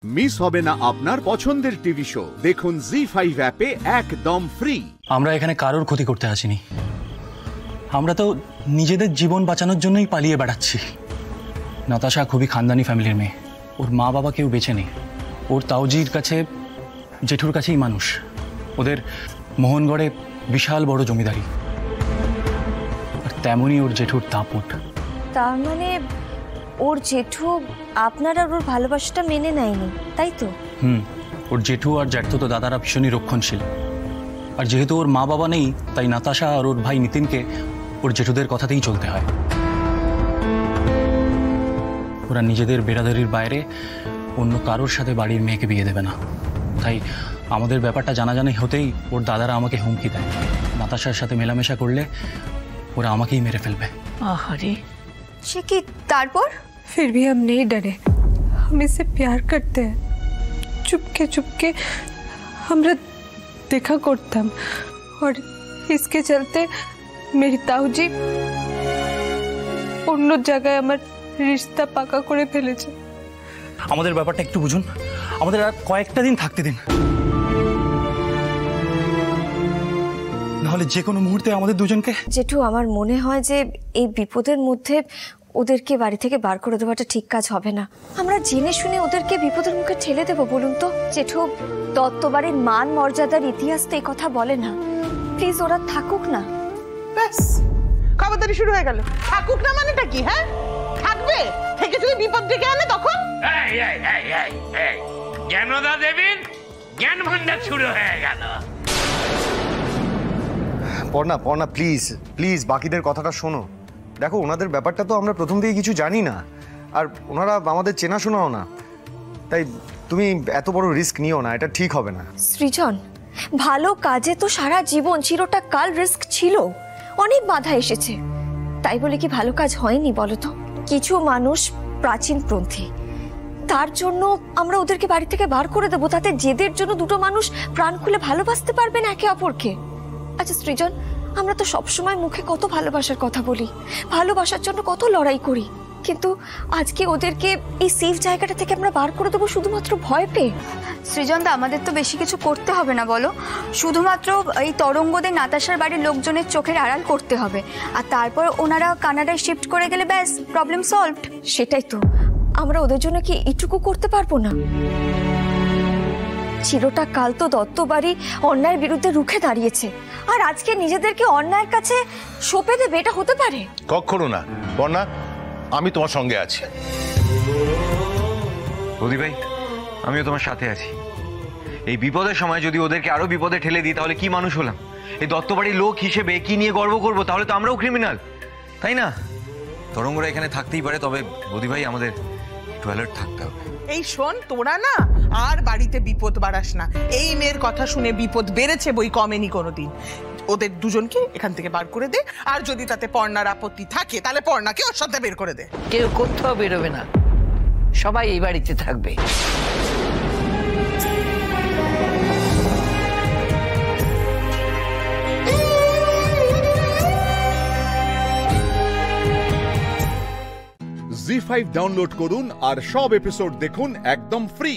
Miss হবে না আপনার পছন্দের টিভি শো। দেখুন জি5 অ্যাপে একদম ফ্রি। আমরা এখানে কারোর ক্ষতি করতে আসিনি, আমরা তো নিজেদের জীবন বাঁচানোর জন্যই পালিয়ে বেড়াচ্ছি। নাতাশা খুবই খানদানি ফ্যামিলির মেয়ে, ওর মা বাবা কেউ বেঁচে নেই। ওর তাওজির কাছে জেঠুর কাছেই মানুষ। ওদের মোহনগড়ে বিশাল বড় জমিদারি, আর তেমনই ওর জেঠুর দাপট। তার মানে ওর জেঠু আপনার আর ওর ভালোবাসাটা মেনে নেয়নি, তাই তো? ওর জেঠু আর জ্যাঠতো দাদারা ভীষণই রক্ষণশীল, আর যেহেতু ওর মা বাবা নেই তাই নাতাশা আর ওর ভাই নিতিনকে ওর জেঠুদের কথাতেই চলতে হয়। ওরা নিজেদের বেরাদারির বাইরে অন্য কারোর সাথে বাড়ির মেয়েকে বিয়ে দেবে না। তাই আমাদের ব্যাপারটা জানাজানি হতেই ওর দাদারা আমাকে হুমকি দেয়, নাতাশার সাথে মেলামেশা করলে ওরা আমাকেই মেরে ফেলবে। আহারে, সে কি? তারপর? फिर भी हम नहीं डरे, हम इससे प्यार करते हैं। चुपके चुपके हमरा देखा करताम, और इसके चलते मेरी ताऊजी অন্য জায়গায় আমার রিশতা পাকা করে ফেলেছে। আমাদের ব্যাপারটা একটু বুঝুন, আমাদের আর কয়েকটা দিন থাকতে দিন, নাহলে যে কোনো মুহূর্তে আমাদের দুজনকে। জেঠু, আমার মনে হয় যে এই বিপদের মধ্যে ওদেরকে বাড়ি থেকে বার করে দেওয়াটা ঠিক কাজ হবে না। আমরা জেনে শুনে ওদেরকে বিপদের মুখে ঠেলে দেবো বলুন তো? জেঠু, দত্তবাড়ির মান মর্যাদার ইতিহাস তো এই কথা বলে না। প্লিজ ওরা থাকুক না। ব্যাস, খবরদারি শুরু হয়ে গেল। থাকুক না মানেটা কি? হ্যাঁ, থাকবে। থেকে যদি বিপদ ডেকে আনে তখন? জ্ঞানদা দেবীর জ্ঞান ভান্ডার শুরু হয়ে গেল। পর্ণা প্লিজ প্লিজ বাকিদের কথাটা শোনো। দেখো, ওনাদের ব্যাপারটা তো আমরা প্রথম থেকে কিছু জানি না, আর ওনারা আমাদের চেনাশোনাও না, তাই তুমি এত বড় রিস্ক নিও না, এটা ঠিক হবে না। সৃজন, ভালো কাজে তো সারা জীবন চিরটা কাল রিস্ক ছিল, অনেক বাধা এসেছে, তাই বলে কি ভালো কাজ হয়নি বলো তো? কিছু মানুষ প্রাচীনপন্থী, তার জন্য আমরা ওদেরকে বাড়ি থেকে বার করে দেবো, তাতে জেদের জন্য দুটো মানুষ প্রাণ খুলে ভালোবাসতে পারবে না একে অপরকে। আচ্ছা সৃজন, আমরা তো সবসময় মুখে কত ভালোবাসার কথা বলি, ভালোবাসার জন্য কত লড়াই করি, কিন্তু আজকে ওদেরকে এই সেফ জায়গাটা থেকে আমরা বার করে দেবো শুধুমাত্র ভয় পেয়ে। সৃজনদা, আমাদের তো বেশি কিছু করতে হবে না বলো, শুধুমাত্র এই তরঙ্গদের নাতাশার বাড়ির লোকজনের চোখের আড়াল করতে হবে, আর তারপর ওনারা কানাডায় শিফট করে গেলে ব্যাস, প্রবলেম সলভড। সেটাই তো, আমরা ওদের জন্য কি এটুকু করতে পারবো না? চিরটা কাল তো দত্তবাড়ি অন্যায়ের বিরুদ্ধে রুখে দাঁড়িয়েছে, আর আজকে নিজেদেরকে অন্যায়ের কাছে সঁপে দেবে, এটা হতে পারে? কখনো না বর্ণা, আমি তোমার সঙ্গে আছি। বৌদি ভাই, আমিও তোমার সাথে আছি। এই বিপদের সময় যদি ওদেরকে আরো বিপদে ঠেলে দিই তাহলে কি মানুষ হলাম? এই দত্তবাড়ির লোক হিসেবে কি নিয়ে গর্ব করবো? তাহলে তো আমরাও ক্রিমিনাল, তাই না? তরঙ্গরা এখানে থাকতেই পারে, তবে বৌদি ভাই আমাদের একটু অ্যালার্ট থাকতে হবে। এই শোন, তোরা না আর বাড়িতে বিপদ বাড়াস না। এই মেয়ের কথা শুনে বিপদ বেড়েছে বই কমেনি কোনোদিন। ওদের দুজনকে এখান থেকে বার করে দে, আর যদি তাতে পর্ণার আপত্তি থাকে তাহলে পর্ণাকে ওর সাথে বের করে দে। কেউ কোথাও বেরোবে না, সবাই এই বাড়িতে থাকবে। জি5 ডাউনলোড করুন আর সব এপিসোড দেখুন একদম ফ্রি।